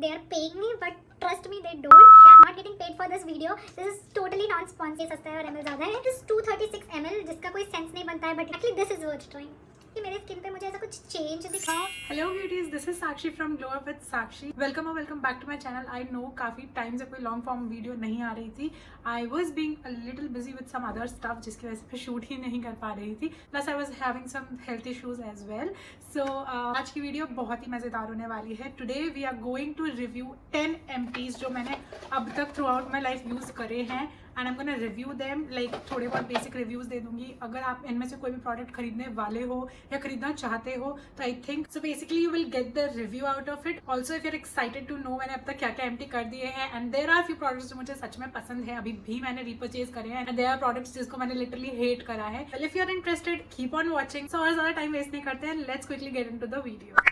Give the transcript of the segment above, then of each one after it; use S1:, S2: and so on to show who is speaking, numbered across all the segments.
S1: They are paying me, but trust me, they don't. I am not getting paid for this video. This is totally non-sponsored. सस्ता है और ml ज़्यादा है. This 236 ml जिसका कोई sense नहीं बनता है, but actually this is worth trying. कि मेरे स्किन पे मुझे ऐसा कुछ चेंज दिखा.
S2: Hello beauties, this is Sakshi from glow up with Sakshi. Welcome और welcome back to my channel. I know काफ़ी टाइम से कोई लॉन्ग फॉर्म वीडियो नहीं आ रही थी. I was being a little busy with some other stuff जिसकी वजह से मैं शूट ही नहीं कर पा रही थी. Plus I was having some health issues as well. So आज की वीडियो बहुत ही मज़ेदार होने वाली है. Today we are going to review 10 empties जो मैंने अब तक throughout my life use करे हैं. And I am gonna review them. Like थोड़े बहुत बेसिक रिव्यूज़ दे दूंगी. अगर आप इनमें से कोई भी प्रोडक्ट खरीदने वाले हो या खरीदना चाहते हो तो I think so basically you will get the review out of it. Also if you're excited to know मैंने अब तक क्या क्या एम्प्टी कर दिए हैं. And there are few products जो मुझे सच में पसंद है, अभी भी मैंने रिपर्चेज करे हैं. एंड देयर आर प्रोडक्ट्स जिसको मैंने लिटरली हेट करा है. Well if you are interested keep on watching. So और ज़्यादा टाइम वेस्ट नहीं करते हैं. Let's quickly get into the video.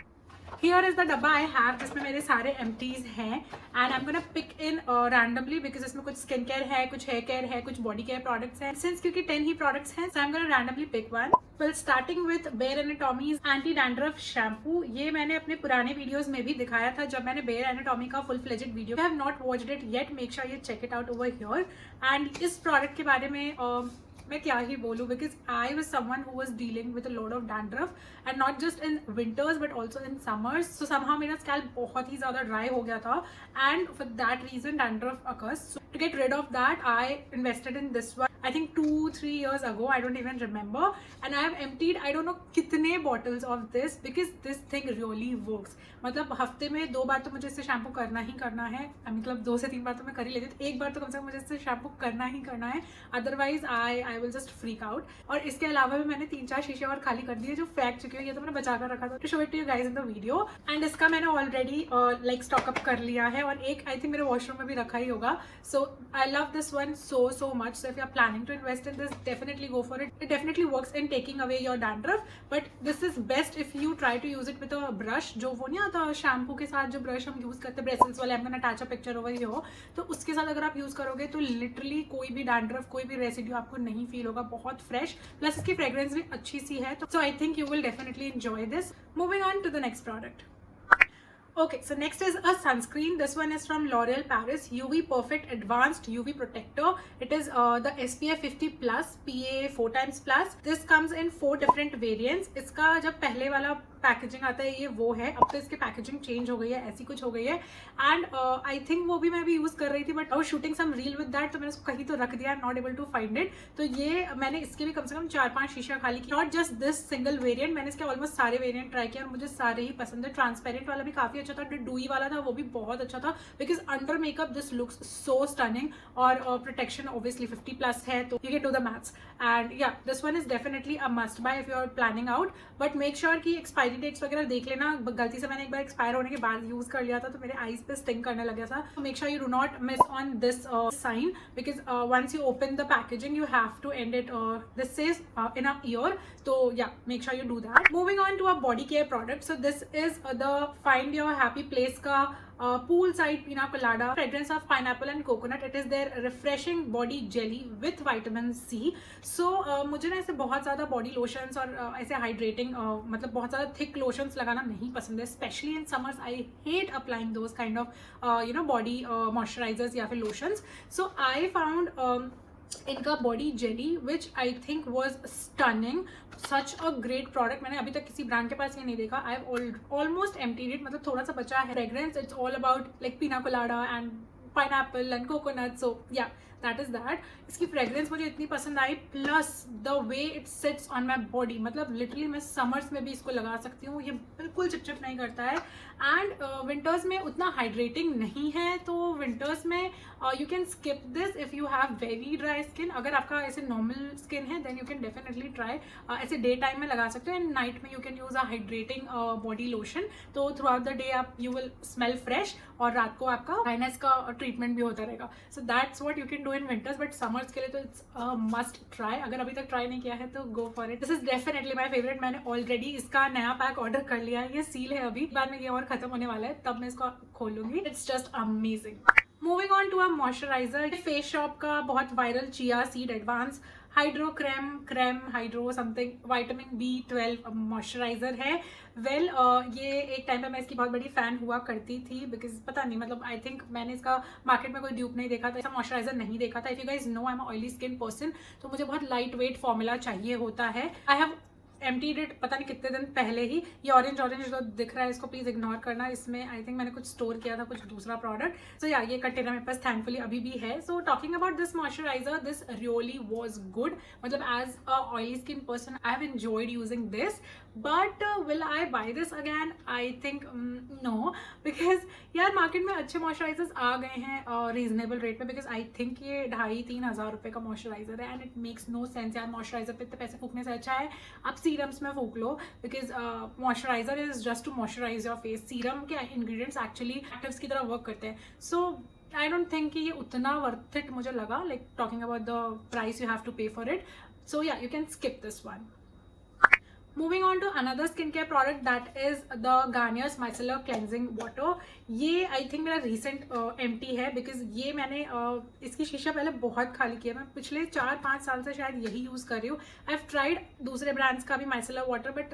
S2: Here is the डब्बा आई हैव जिसमें मेरे सारे एम्प्टीज हैं. And I am gonna pick in randomly because इसमें कुछ स्किन केयर है, कुछ हेयर केयर है, कुछ बॉडी केयर प्रोडक्ट्स हैं. सिंस क्योंकि 10 ही प्रोडक्ट्स हैं so I am gonna randomly pick one. Well starting with Bare Anatomy's anti dandruff shampoo. ये मैंने अपने पुराने वीडियोज में भी दिखाया था जब मैंने बेयर एनाटॉमी का full fledged video. I have not watched it yet. Make sure you check it out over here. And इस प्रोडक्ट के बारे में मैं क्या ही बोलूँ because I was someone who was dealing with a lot of dandruff and not just in winters but also in summers. So somehow मेरा scalp बहुत ही ज़्यादा ड्राई हो गया था and for that reason dandruff occurs. To get rid of that I invested in this one. I think 2-3 years ago, I don't even remember, and I have emptied I don't know कितने bottles of this because this thing really works. मतलब हफ्ते में 2 बार तो मुझे इससे shampoo करना ही करना है. मतलब 2 से 3 बार तो मैं कर ही लेती थी. एक बार तो कम से कम मुझे इससे शैम्पू करना ही करना है, otherwise I will just freak out. और इसके अलावा भी मैंने 3-4 शीशे और खाली कर दिए जो फेंक चुके हैं. ये तो मैंने बचा कर रखा था to show it to you guys in the video. And इसका मैंने ऑलरेडी लाइक स्टॉकअप कर लिया है और एक आई थिंक मेरे वॉशरूम में भी रखा ही होगा. So I love this one so much. So if you are planning to invest in this, definitely go for it. It definitely works in taking away your dandruff, but this is best if you try to use it with a brush. जो वो नहीं आता shampoo के साथ जो brush हम use करते हैं ब्रेसल्स वाले. I'm gonna attach a picture over here. तो उसके साथ अगर आप यूज करोगे तो लिटरली कोई भी डैंड्रफ कोई भी रेसिड्यू आपको नहीं फील होगा. बहुत फ्रेश प्लस इसकी फ्रेग्रेंस भी अच्छी सी है. तो I think you will definitely enjoy this. Moving on to the next product. Okay, so next is a sunscreen. This one is from L'Oreal Paris. UV Perfect Advanced UV Protector. It is the SPF 50 plus PA 4 times plus. This comes in 4 different variants. इसका जब पहले वाला packaging आता है ये वो है. अब तो इसकी पैकेजिंग चेंज हो गई है, ऐसी कुछ हो गई है. एंड आई थिंक वो भी मैं भी यूज कर रही थी but I was shooting some reel with that तो मैंने उसको कहीं तो रख दिया. Not able to find it. तो ये मैंने इसके भी कम से कम 4-5 शीशा खाली की. Not just this single variant, मैंने इसके ऑलमोस्ट सारे वेरिएंट ट्राई किया और मुझे सारे ही पसंद है. ट्रांसपेरेंट वाला भी काफी अच्छा था, जो डूई वाला था वो भी बहुत अच्छा था because under makeup this looks so stunning. और प्रोटेक्शन ऑब्वियसली 50 प्लस है तो you can do the maths. And yeah this one is definitely a must buy if you are planning out. But make sure कि expiry dates वगैरह देख लेना. गलती से मैंने एक बार एक्सपायर होने के बाद यूज कर लिया था तो मेरे आईज पे स्टिंग करने लगा था. तो make sure you do not miss on this sign because once you open the packaging you have to end it this says in a year. तो yeah make sure you do that. Moving on to a body care product. So this is the Find Your Happy Place का poolside pina colada fragrance of pineapple and coconut. It is their refreshing body jelly with vitamin C. So मुझे ना ऐसे बहुत ज़्यादा body lotions और ऐसे hydrating मतलब बहुत ज़्यादा थिक लोशंस लगाना नहीं पसंद है. Specially in summers I hate applying those kind of you know body moisturisers या फिर लोशंस. सो आई फाउंड इनका body jelly which I think was stunning. Such a great product. मैंने अभी तक किसी ब्रांड के पास ये नहीं देखा. I have almost emptied it. मतलब थोड़ा सा बचा है. Fragrance it's all about like pina colada and pineapple and coconut. So yeah that is that. इसकी फ्रेग्रेंस मुझे इतनी पसंद आई plus the way it sits on my body. मतलब लिटरली मैं समर्स में भी इसको लगा सकती हूँ. ये बिल्कुल चिपचिप नहीं करता है. एंड विंटर्स में उतना हाइड्रेटिंग नहीं है तो विंटर्स में you can skip this if you have very dry skin. अगर आपका ऐसे नॉर्मल स्किन है then you can definitely try. ऐसे डे टाइम में लगा सकते हो एंड नाइट में you can use a hydrating body lotion. तो थ्रू आउट द डे आप यू विल स्मेल फ्रेश और रात को आपका ड्राइनेस का ट्रीटमेंट भी होता रहेगा. So that's what you can do in winters. But summers के लिए तो इट्स अ मस्ट ट्राई. अगर अभी तक ट्राई नहीं किया है तो गो for it. This is definitely my favourite. मैंने ऑलरेडी इसका नया पैक ऑर्डर कर लिया है. ये सील है अभी बाद में ये और खत्म होने वाला है तब मैं इसको खोलूंगी. It's just amazing. Moving on to a moisturiser, Face Shop का बहुत viral chia seed advance hydro creme hydro something vitamin B12 moisturiser है। ये एक टाइम पे मैं इसकी बहुत बड़ी फैन हुआ करती थी, बिकॉज पता नहीं मतलब आई थिंक मैंने इसका मार्केट में कोई ड्यूप नहीं देखा था, ऐसा मॉइस्चराइजर नहीं देखा था। If you guys know I am oily skin person, तो मुझे बहुत लाइट वेट फॉर्मूला चाहिए होता है। आई हैव एम्प्टीड इट पता नहीं कितने दिन पहले ही। ये ऑरेंज जो दिख रहा है इसको प्लीज इग्नोर करना, इसमें आई थिंक मैंने कुछ स्टोर किया था, कुछ दूसरा प्रोडक्ट। सो या ये कंटेनर मेरे पास थैंकफुली अभी भी है। So talking about this moisturiser, this really was good. मतलब as a oily skin person I have enjoyed using this, but will I buy this again? I think no, because यार market में अच्छे moisturisers आ गए हैं reasonable rate में। Because I think ये 2,500-3 हज़ार रुपये का मॉइस्चराइजर है and it makes no sense. यार मॉइस्चराइजर पे इतने पैसे फूकने से अच्छा है आप सीरम्स में फूक लो, because moisturiser is just to moisturise your face. Serum के इंग्रेडिएंट्स एक्चुअली एक्टिव्स की तरह वर्क करते हैं। सो आई डोंट थिंक कि ये उतना वर्थ इट मुझे लगा, like talking about the price you have to pay for it. So yeah you can skip this one. Moving on to another skincare product, that is the Garnier's Micellar Cleansing Water. ये I think मेरा recent empty है, because ये मैंने इसकी शीशा पहले बहुत खाली किया। मैं पिछले 4-5 साल से शायद यही यूज़ कर रही हूँ। आई हैव ट्राइड दूसरे ब्रांड्स का भी माइसेलर वाटर, बट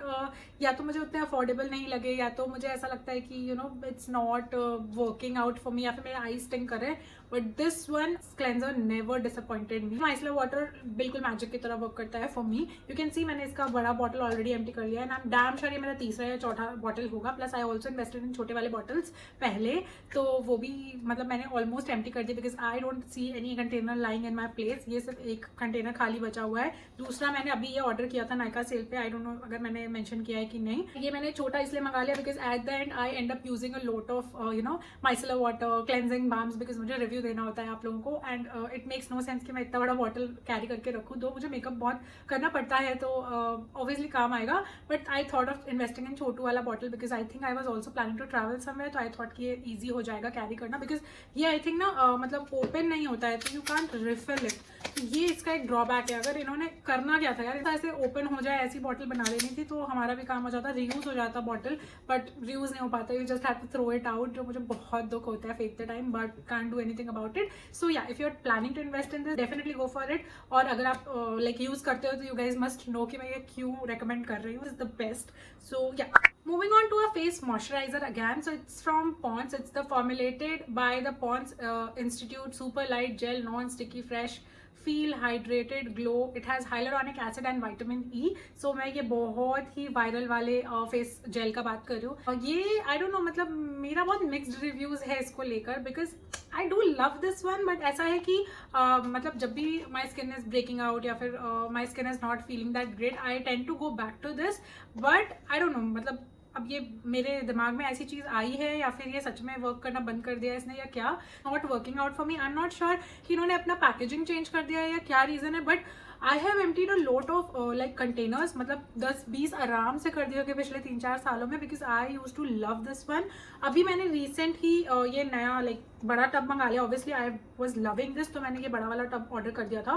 S2: या तो मुझे उतने अफोर्डेबल नहीं लगे, या तो मुझे ऐसा लगता है कि you know it's not working out for me, या फिर मेरे आई स्टिंग कर रहे हैं। But this one cleanser never disappointed me. Micellar water बिल्कुल मैजिक की तरह वर्क करता है फॉर मी। यू कैन सी मैंने इसका बड़ा बॉटल ऑलरेडी एम्प्टी कर लिया है and I am damn sure ये मेरा तीसरा या चौथा बॉटल होगा। Plus I also invested in छोटे वाले बॉटल्स पहले, तो वो भी मतलब मैंने ऑलमोस्ट एम्प्टी कर दिया, because I don't see any container lying in my place. ये सिर्फ एक कंटेनर खाली बचा हुआ है। दूसरा मैंने अभी ये ऑर्डर किया था नायका सेल पे, आई डोंट नो अगर मैंने मेंशन किया है कि नहीं। ये मैंने छोटा इसलिए मंगा लिया because at the end I end up using a lot of you know micellar water cleansing balms, because मुझे रिव्यू देना होता है आप लोगों को and it makes no sense कि मैं इतना बड़ा बॉटल कैरी करके रखूँ। तो मुझे मेकअप बहुत करना पड़ता है, तो ऑब्वियसली काम आएगा। But I thought of investing in छोटू वाला bottle, because I think I was also planning to travel somewhere, तो आई थॉट कि ये ईजी हो जाएगा कैरी करना। बिकॉज ये आई थिंक ना मतलब ओपन नहीं होता है, तो यू कांट रिफिल इट। ये इसका एक ड्रॉबैक है। अगर इन्होंने करना क्या था यार, ऐसे ओपन हो जाए ऐसी बॉटल बना देनी थी, तो हमारा भी काम हो जाता, रीयूज हो जाता बॉटल। बट रीयूज नहीं हो पाता, you just have to throw it out, जो मुझे बहुत दुख होता है फेंकते time, but can't do anything about it. So yeah if you are planning to invest in this, definitely go for it. और अगर आप लाइक यूज करते हो तो यू गाइज मस्ट नो कि मैं ये क्यों रेकमेंड कर रही हूँ, इज द बेस्ट। सो या moving on to a face moisturizer again, so it's from Pond's. It's the formulated by the Pond's Institute Super Light Gel Non Sticky Fresh Feel Hydrated Glow. It has hyaluronic acid and vitamin E. So मैं ये बहुत ही viral वाले face gel का बात कर रही हूँ। और ये आई डोंट नो, मतलब मेरा बहुत मिक्स्ड रिव्यूज है इसको लेकर, because I do love this one. But ऐसा है कि मतलब जब भी my skin is breaking out या फिर my skin is not feeling that great, I tend to go back to this. But I don't know, मतलब अब ये मेरे दिमाग में ऐसी चीज़ आई है या फिर ये सच में वर्क करना बंद कर दिया है इसने, या क्या not working out for me. I am not sure कि इन्होंने अपना पैकेजिंग चेंज कर दिया है या क्या रीज़न है। But I have emptied a lot of like containers, मतलब 10-20 आराम से कर दिया कि पिछले 3-4 सालों में, because I used to love this one. अभी मैंने रिसेंट ही ये नया लाइक बड़ा टब मंगा लिया। Obviously I was loving this, तो मैंने ये बड़ा वाला टब ऑर्डर कर दिया था।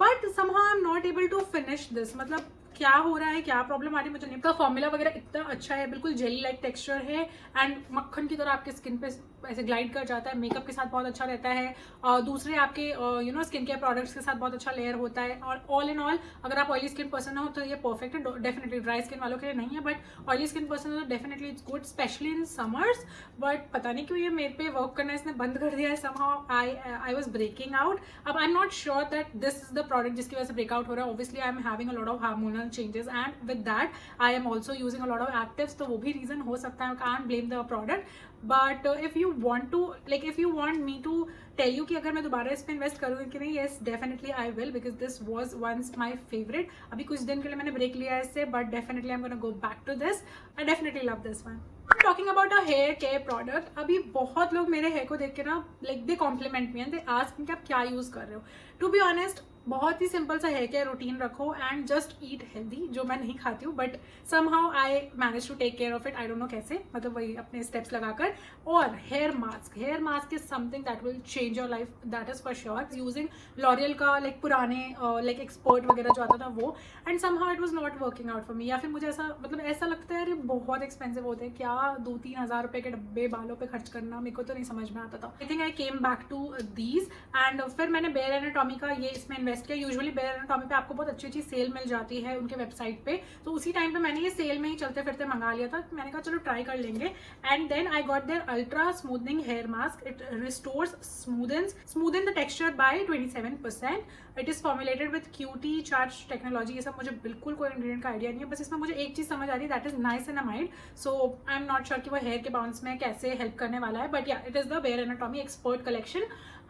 S2: But somehow I am not able to finish this. मतलब क्या हो रहा है, क्या प्रॉब्लम आ रही है मुझे नहीं पता। फॉर्मूला वगैरह इतना अच्छा है, बिल्कुल जेली लाइक टेक्सचर है एंड मक्खन की तरह आपके स्किन पे ऐसे ग्लाइड कर जाता है। मेकअप के साथ बहुत अच्छा रहता है, और दूसरे आपके you know skin care products के साथ बहुत अच्छा लेयर होता है। और ऑल इन ऑल अगर आप ऑयली स्किन पर्सन हो तो ये परफेक्ट है। डेफिनेटली ड्राई स्किन वालों के लिए नहीं है, बट ऑयली स्किन पर्सन हो तो definitely it's good, specially in summers. But पता नहीं क्यों ये मेरे पे वर्क करना इसने बंद कर दिया है। Somehow I was breaking out. अब I am not sure that this is the product जिसकी वजह से ब्रेकआउट हो रहा है। Obviously I am having a lot of hormonal changes and with that I am also using a lot of actives, तो वो भी reason हो सकता है। I can't blame the product, but if you want to like if you want me to tell you कि अगर मैं दोबारा इस पे इन्वेस्ट करूँगी कि नहीं, yes definitely I will, because this was once my favorite. अभी कुछ दिन के लिए मैंने ब्रेक लिया है इससे, but definitely I'm gonna go back to this. I definitely love this one. Talking about a hair care product, अभी बहुत लोग मेरे हेयर को देख के ना like they compliment me and they ask कि आप क्या यूज कर रहे हो। टू बी ऑनेस्ट बहुत ही सिंपल सा हेयर केयर रूटीन रखो एंड जस्ट ईट हेल्दी, जो मैं नहीं खाती हूँ but somehow I manage to take care of it, I don't know कैसे, मतलब वही अपने स्टेप्स लगाकर। और hair mask is something that will change your life, that is for sure. Using L'Oreal का लाइक पुराने लाइक एक्सपर्ट वगैरह जो आता था वो, and somehow it was not working out for me. या फिर मुझे ऐसा मतलब ऐसा लगता है अरे बहुत एक्सपेंसिव होते हैं, क्या 2-3 हज़ार रुपए के डब्बे बालों पे खर्च करना, मेरे को तो नहीं समझ में आता था। I think I came back to these and फिर मैंने बेयर एनाटॉमी का ये इसमें इन्वेस्ट किया। यूजुअली बेयर एनाटॉमी पे आपको बहुत अच्छी अच्छी सेल मिल जाती है उनके वेबसाइट पे, तो उसी टाइम पे मैंने ये सेल में ही चलते फिरते मंगा लिया था। मैंने कहा चलो ट्राई कर लेंगे and then I got their ultra smoothening hair mask. It restores smoothen the texture by 27%। It is formulated with QT charge technology. ये सब मुझे बिल्कुल कोई इंग्रेडिएंट का आइडिया नहीं है, बस इसमें मुझे एक चीज समझ आ रही है, that is niacinamide. So I am not sure कि वो हेयर के बाउंस में कैसे हेल्प करने वाला है, but yeah it is the Bare Anatomy expert collection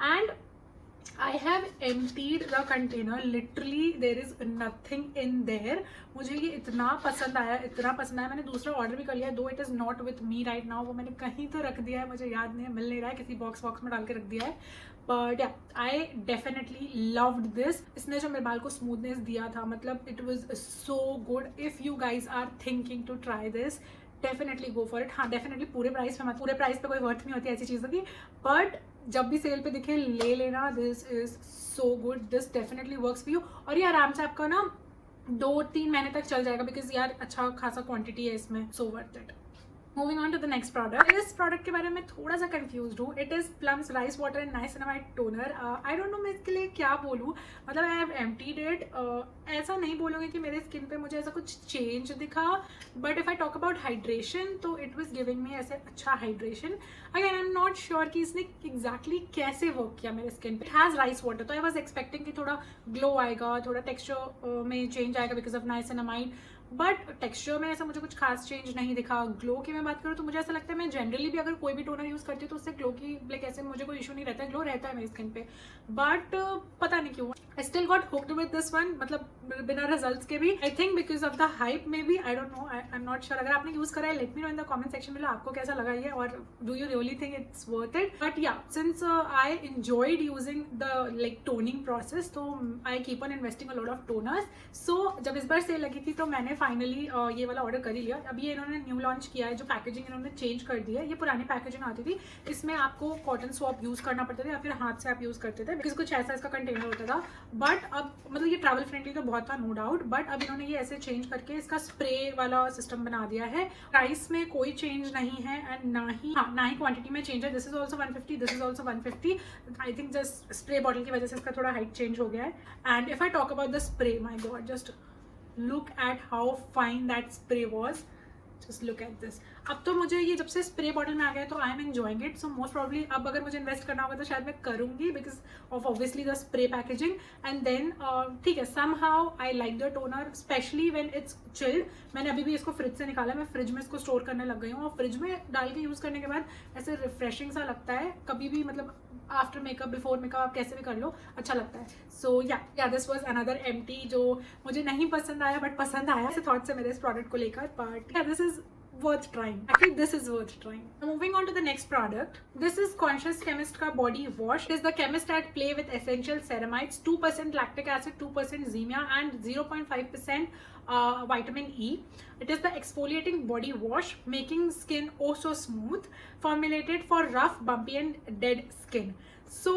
S2: and I have emptied the container. Literally there is nothing in there. मुझे ये इतना पसंद आया, मैंने दूसरा ऑर्डर भी कर लिया, दो it is not with me right now, वो मैंने कहीं तो रख दिया है, मुझे याद नहीं है, मिल नहीं रहा है, किसी बॉक्स में डाल के रख दिया है। बट या आई डेफिनेटली लव्ड दिस। इसने जो मेरे बाल को स्मूथनेस दिया था, मतलब it was so good. If you guys are thinking to try this, definitely go for it. हाँ डेफिनेटली पूरे प्राइस पे कोई वर्थ नहीं होती ऐसी चीज़ों की, बट जब भी सेल पे दिखे ले लेना। This is so good, this definitely works for you. और ये आराम से आपका ना 2-3 महीने तक चल जाएगा, बिकॉज यार अच्छा खासा क्वांटिटी है इसमें, so worth it. Moving on to the next product. इस प्रोडक्ट के बारे में थोड़ा सा कंफ्यूज हूँ। It is Plum's rice water and niacinamide toner. I don't know मैं इसके लिए क्या बोलूँ, मतलब आई हैव एम्प्टीड इट। ऐसा नहीं बोलूँगी कि मेरे स्किन पे मुझे ऐसा कुछ चेंज दिखा, but if I talk about hydration तो इट वॉज गिविंग मी ऐसे अच्छा hydration. Again I am not sure कि इसने एग्जैक्टली कैसे वर्क किया मेरे स्किन पे। इट हैज़ राइस वाटर, तो आई वॉज एक्सपेक्टिंग कि थोड़ा ग्लो आएगा, थोड़ा टेक्स्चर में चेंज आएगा because of niacinamide, but texture में ऐसा मुझे कुछ खास चेंज नहीं दिखा। ग्लो की मैं बात करूँ तो मुझे ऐसा लगता है मैं जनरली भी अगर कोई भी टोनर यूज़ करती हूँ तो उससे ग्लो की लाइक ऐसे मुझे कोई इशू नहीं रहता है, ग्लो रहता है मेरी स्किन पे, बट पता नहीं क्यों I still got hooked with this one, मतलब बिना रिजल्ट्स के भी। I think because of the hype maybe, I don't know, I am not sure. अगर आपने यूज़ करा है let me know in the comment section में आपको कैसा लगा ये, और do you really think it's worth it. But yeah since I enjoyed using the like toning process, तो I keep on investing a lot of toners. So जब इस बार cell लगी थी तो मैंने फाइनली ये वाला ऑर्डर कर ही लिया। अभी ये इन्होंने न्यू लॉन्च किया है, जो पैकेजिंग इन्होंने चेंज कर दी है। ये पुरानी पैकेजिंग आती थी, इसमें आपको कॉटन स्वॉप यूज़ करना पड़ता था या फिर हाथ से आप यूज़ करते थे, बिकॉज कुछ ऐसा इसका कंटेनर होता था। बट अब मतलब ये ट्रैवल फ्रेंडली तो बहुत था नो डाउट, बट अब इन्होंने ये ऐसे चेंज करके इसका स्प्रे वाला सिस्टम बना दिया है। प्राइस में कोई चेंज नहीं है एंड ना ही क्वांटिटी में चेंज है। This is also 150, this is also 150। I think just spray bottle की वजह से इसका थोड़ा हाइट चेंज हो गया है। And if I talk about the spray, my God, just look at how fine that spray was. Just look at this. अब तो मुझे ये जब से स्प्रे बॉटल में आ गया तो I am enjoying it. So most probably अब अगर मुझे इन्वेस्ट करना होगा तो शायद मैं करूँगी because of obviously the spray packaging. And then ठीक है, somehow I like the toner specially when it's chilled. मैंने अभी भी इसको फ्रिज से निकाला, मैं फ्रिज में इसको स्टोर करने लग गई हूँ, और फ्रिज में डाल के यूज़ करने के बाद ऐसे रिफ्रेशिंग सा लगता है। कभी भी मतलब आफ्टर मेकअप, बिफोर मेकअप, आप कैसे भी कर लो, अच्छा लगता है। सो या दिस वॉज अनदर एम्प्टी जो मुझे नहीं पसंद आया, बट पसंद आया ऐसे थॉट्स है मेरे इस प्रोडक्ट को लेकर। बट या this is worth trying. Actually, this is worth trying. Moving on to the next product. This is Conscious Chemist का body wash. It is the chemist at play with essential ceramides, 2% lactic acid, 2% Zemia, and 0.5% vitamin E. It is the exfoliating body wash, making skin oh so smooth, formulated for rough, bumpy, and dead skin. So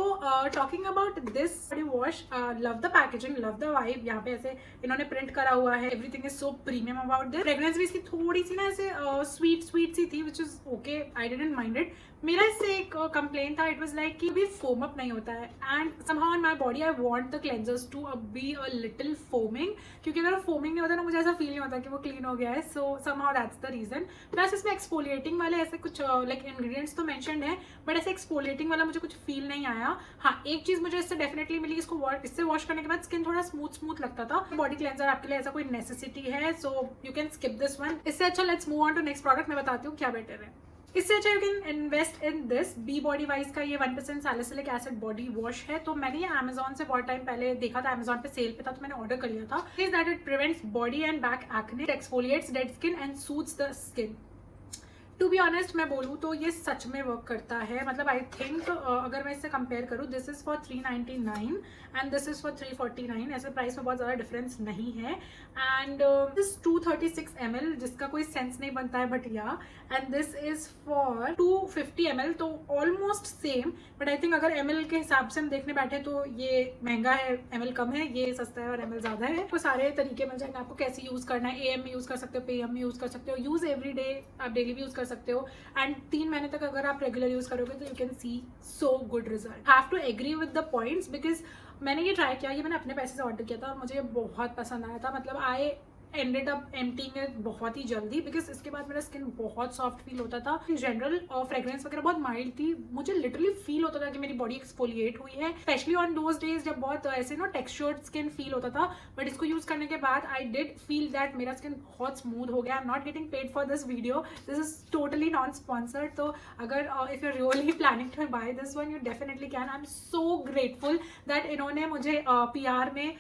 S2: talking about this body wash, love the packaging, love the vibe. यहाँ पे ऐसे इन्होंने print करा हुआ है, everything is so premium about this. Fragrance भी इसकी थोड़ी सी ना ऐसे स्वीट सी थी, which is okay, I didn't mind it. मेरा इससे एक कंप्लेन था, इट वाज लाइक कि भी फोम अप नहीं होता है, and somehow on my body I want the cleansers to be a little foaming, क्योंकि अगर फोमिंग नहीं होता ना मुझे ऐसा फील नहीं होता कि वो क्लीन हो गया है। So somehow that's the reason. Plus इसमें एक्सफोलिएटिंग वाले ऐसे कुछ लाइक इंग्रेडिएंट्स तो मेंशन्ड है, बट ऐसे एक्सफोलिएटिंग वाला मुझे कुछ फील नहीं आया। हाँ, एक चीज मुझे इससे डेफिनेटली मिली, इससे वॉश करने के बाद स्किन थोड़ा स्मूथ लगता था। बॉडी क्लेंजर आपके लिए ऐसा कोई नेसेसिटी है, so you can skip this one. इससे अच्छा let's move on to next product. मैं बताती हूँ क्या बेटर है। इससे अच्छा you can invest in this be bodywise का ये 1% सैलिसिलिक एसिड बॉडी वॉश है। तो मैंने ये अमेजॉन से बहुत टाइम पहले देखा था, अमेजॉन पे सेल पे था, तो मैंने ऑर्डर कर लिया था। Is that it prevents body and back acne, exfoliates dead skin and soothes the skin. To be honest मैं बोलूँ तो ये सच में वर्क करता है. मतलब आई थिंक अगर मैं इससे कंपेयर करूँ, this is for 399 and this is for 349. ऐसे प्राइस में बहुत ज़्यादा डिफरेंस नहीं है. एंड दिस 236 ml जिसका कोई सेंस नहीं बनता है बट या, and this is for 250 ml, तो almost same. But I think अगर ml के हिसाब से हम देखने बैठे तो ये महंगा है, ml कम है, ये सस्ता है और ml ज़्यादा है. आपको सारे तरीके मिल जाएंगे, आपको कैसे यूज़ करना है. AM में यूज़ कर सकते हो, PM में यूज़ कर सकते हो, यूज़ एवरी डे, आप डेली भी यूज़ कर सकते हो. एंड 3 महीने तक अगर आप रेगुलर यूज़ करोगे तो you can see so good result. Have to agree with the points because मैंने ये ट्राई किया, ये मैंने अपने पैसे से ऑर्डर किया था और मुझे बहुत पसंद आया था. मतलब आई एंडेड अप एम्प्टिंग इट बहुत ही जल्दी बिकॉज इसके बाद मेरा स्किन बहुत सॉफ्ट फील होता था. इन जनरल फ्रेग्रेंस वगैरह बहुत माइल्ड थी. मुझे लिटरली फील होता था कि मेरी बॉडी एक्सफोलिएट हुई है, स्पेशली ऑन दोज डेज जब बहुत ऐसे टेक्सचर्ड स्किन फील होता था. बट इसको यूज करने के बाद आई डिड फील दैट मेरा स्किन बहुत स्मूथ हो गया. I am not getting paid for this video, this is totally non sponsored. तो अगर if you are really planning to buy this one, you definitely can. I am so grateful that इन्होंने मुझे PR में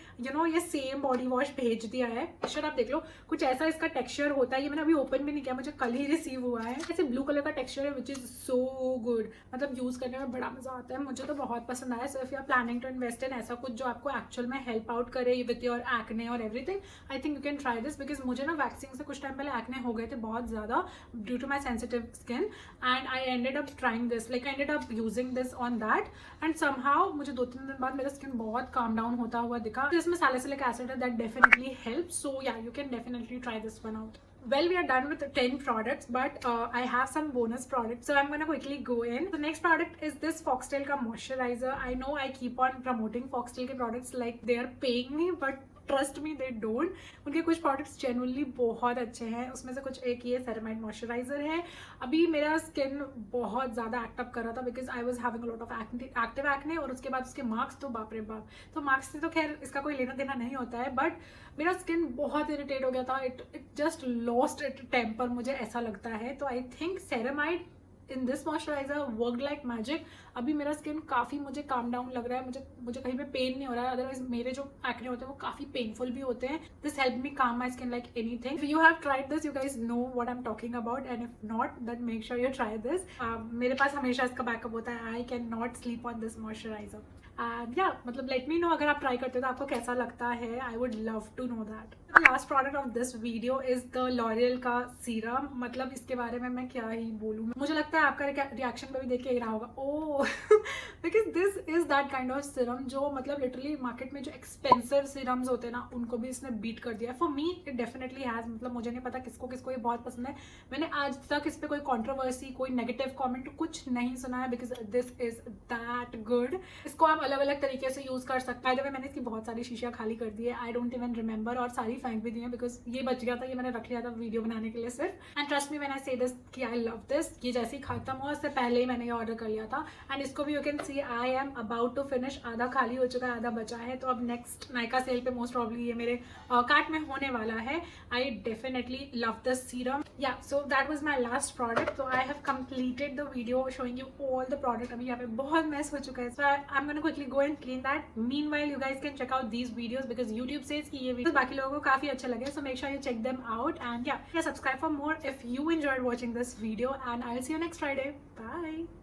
S2: ये same body wash भेज दिया है. Picture आप देख लो, कुछ ऐसा इसका टेक्सचर होता है. ये मैंने अभी ओपन भी नहीं किया, मुझे कल ही रिसीव हुआ है. ऐसे ब्लू कलर का टेक्सचर है विच इज सो गुड. मतलब यूज करने में बड़ा मजा आता है. मुझे तो बहुत पसंद आया. So if you are planning to invest in ऐसा कुछ जो आपको एक्चुअल में हेल्प आउट करे विद योर एक्ने और everything, I think you can try this. Because मुझे ना वैक्सिंग से कुछ टाइम पहले एक्ने हो गए थे बहुत ज्यादा due to my sensitive skin. And I ended up trying this, like I ended up using this on that. And somehow मुझे 2-3 दिन बाद मेरा स्किन बहुत काम डाउन होता हुआ दिखा. इसमें सैलिसिलिक एसिड है, that definitely help. So yeah, you can definitely try this one out. Well, we are done with 10 products, but I have some bonus products, so I'm gonna quickly go in. The next product is this Foxtail का moisturizer. I know I keep on promoting Foxtail के products like they are paying me, but trust me they don't. उनके कुछ products genuinely बहुत अच्छे हैं. उसमें से कुछ एक ये सेरामाइड मॉइस्चराइजर है. अभी मेरा स्किन बहुत ज़्यादा एक्ट अप कर रहा था because I was having a lot of active acne. और उसके बाद उसके मार्क्स तो बाप रे बाप. तो मार्क्स से तो खैर इसका कोई लेना देना नहीं होता है, बट मेरा स्किन बहुत इरिटेट हो गया था. It just lost it temper, मुझे ऐसा लगता है. तो I think ceramide in this moisturizer work like magic. अभी मेरा स्किन काफ़ी मुझे काम डाउन लग रहा है. मुझे कहीं पे पेन नहीं हो रहा है. अदरवाइज मेरे जो एक्ने होते हैं वो काफ़ी पेनफुल भी होते हैं. This help me calm my skin like anything. If you have tried this, you guys know what I am talking about. And if not, then make sure you try this. मेरे पास हमेशा इसका backup होता है. I can not sleep on this moisturizer. And yeah, मतलब late me no अगर आप try करते हो तो आपको कैसा लगता है. I would love to know that. The last product of this video is the L'Oreal का सीरम. मतलब इसके बारे में मैं क्या ही बोलूँ. मुझे लगता है आपका रिएक्शन पे भी देख के ही रहा होगा, oh because this is that kind of serum जो मतलब लिटरली मार्केट में जो एक्सपेंसिव सीरम्स होते हैं ना, उनको भी इसने बीट कर दिया है. For me it definitely has. मतलब मुझे नहीं पता किसको किसको ये बहुत पसंद है. मैंने आज तक इस पर कोई कॉन्ट्रोवर्सी, कोई नेगेटिव कॉमेंट कुछ नहीं सुना है because this is that good. इसको आप अलग अलग तरीके से यूज कर सकते हैं. मैंने इसकी बहुत सारी शीशियाँ खाली कर दी है. I don't even remember. और सारी फेंक भी दी है बिकॉज ये बच गया था. ये मैंने रख लिया था वीडियो बनाने के लिए सिर्फ. And trust me when I से दिस कि आई लव दिस. ये जैसे ही खत्म हुआ उससे पहले ही मैंने ये ऑर्डर कर लिया था. एंड इसको भी you can see I am about to finish. आधा खाली हो चुका है, आधा बचा है. तो अब नेक्स्ट नायका सेल पे मोस्ट प्रॉब्ली ये मेरे कार्ट में होने वाला है. I definitely love this serum. Yeah, so that was my last product. तो I have completed the video showing you all the product. अभी यहाँ पे बहुत मैस हो चुका है. So I am gonna quickly go and clean that. Meanwhile, you guys can check out these videos because YouTube says कि ये videos बाकी लोगों को काफी अच्छे लगे. So make sure you check them out and yeah, subscribe for more if you enjoyed watching this video and I'll see you next Friday. Bye.